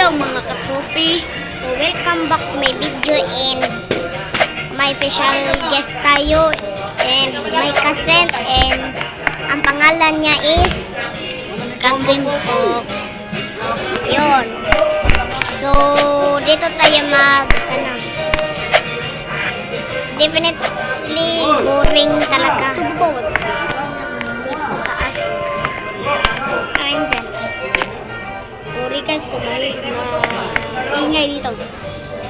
Hello mga katropi. So welcome back to my video and may special guest tayo and may cousin and ang pangalan niya is Katlin po. yun. So dito tayo definitely boring talaga. Sububawag. Taas. Kain dyan. Sorry guys kung may ingay dito.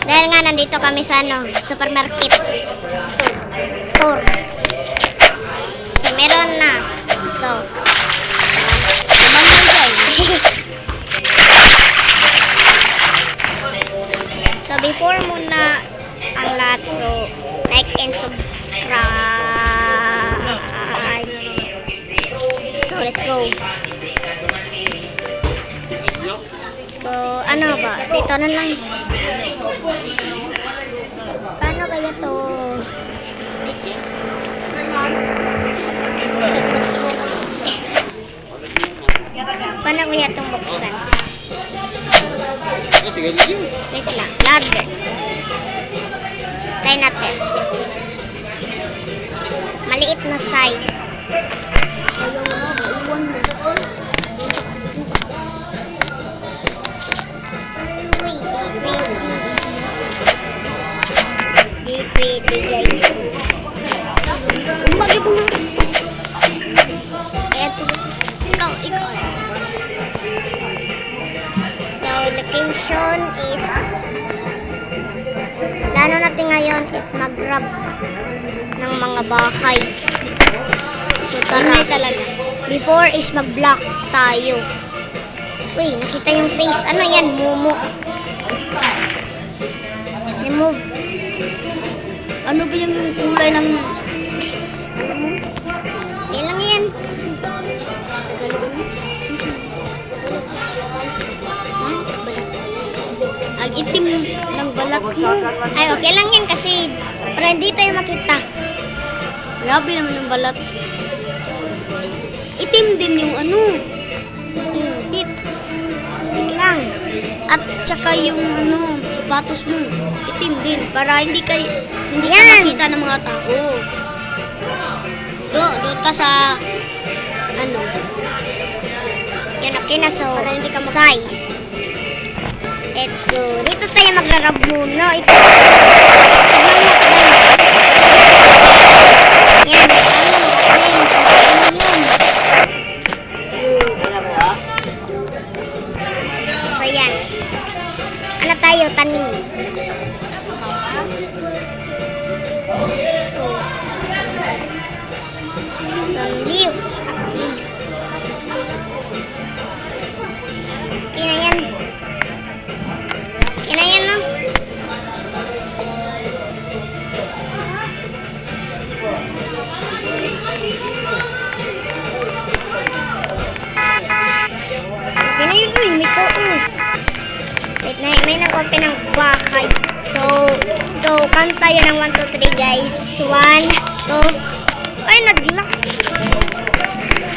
Dahil nga nandito kami sa supermarket. Store. So meron na. Let's go. So before muna ang lahat, so like and subscribe. So let's go. Let's go. Ano ba? Dito na lang. Paano kaya to? Paano kaya itong buksan? Wait lang. Ladder. Try natin. Maliit na size. Uy, pretty guys. Bakit mo? Eto. Ikaw. So, location is plano natin ngayon is mag-grab ng mga bahay. So, tara talaga. Before is mag-block tayo. Uy, nakita yung face. Ano yan? Momo. Remove. Ano ba yung kulay ng Ilang yan? ang itim ng balat mo? Ay, okay lang yan kasi para hindi tayo makita. Grabe naman yung balat. Itim din yung Tip. Wait lang. at saka yung sapatos mo. Itim din para hindi ka Yan. makita ng mga tao. Doon ka sa Yan, okay na. So, Para hindi ka size. Let's go. Dito tayo magrarab muna. Ito. Yan. So, yan. Ano tayo? Tanim. Let's go. So, leaves. As leaves. Okay na yan. Okay na yan, no? Okay na yun, uy. May ko, Wait, may nag-open ng bahay. So, count tayo ng 1, 2, 3, guys. 1, 2. Ay, nag-lock.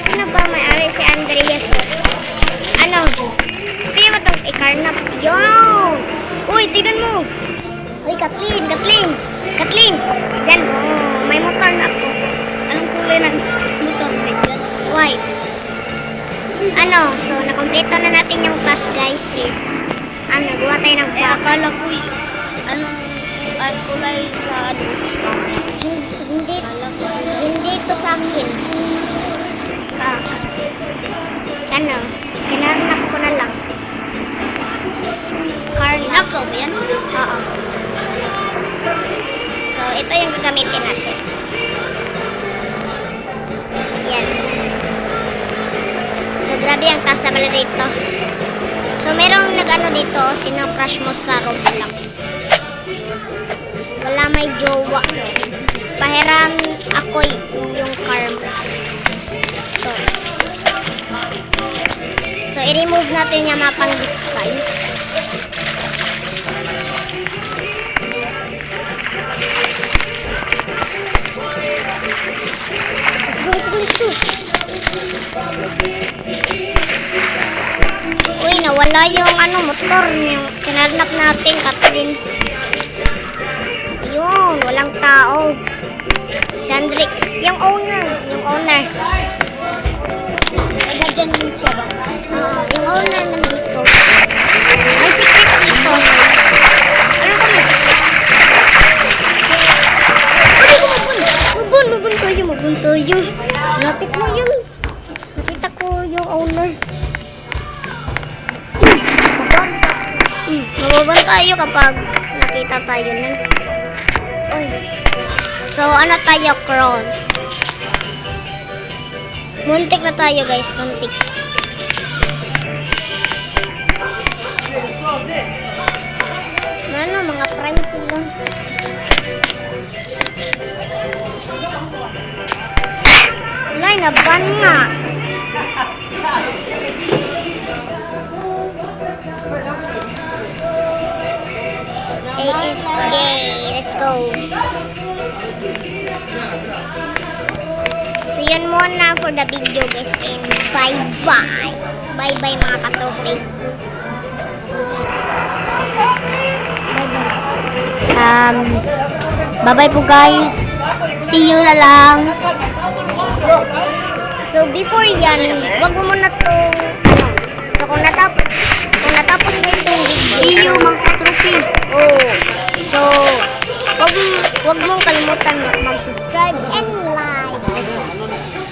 Sino ba may-ari? Si Andreas. Ano? Pili mo itong ikarnap. Yo! Uy, tignan mo. Uy, Kathleen. Yan. Oh, may motor na ako. anong kulay ng motor? White. So, nakompleto na natin yung task, guys. Is, gawa tayo ng Akala ko anong kulay sa Hindi to sa akin. Kinarnak ko na lang. Nakaw ba yan? Oo. So, ito yung gagamitin natin. Yan. So, grabe ang taas na pala dito. So, merong nag-ano dito, sino crush mo sa Roblox? Wala may jowa. Pahiram ako yung karma. So, i-remove natin yung mga pang-disguise. Let's go. Uy, nawala yung motor. motor yung kinarnap natin, Kathleen. Yun, walang tao. Sandrick, yung owner. Nagdyan din siya ba? Yung owner nandito. May secret dito. Ano ko may secret? Mabun tayo. Lapit mo yun. Nakita ko yung owner. Mababan tayo kapag nakita tayo nun. Uy. So, ano tayo, crawl? Muntik na tayo, guys. Muntik. Ano, mga friends sila. Wala, naban nga. AFK. Let's go. So, yun muna for the video, guys. And bye-bye. Bye-bye, mga katrope. Bye-bye po guys. See you na lang. So, before yan, wag mo muna itong, so, kung natapos mo itong video, See you mga katropi. oh, so, wag mong kalimutan mag-subscribe and like.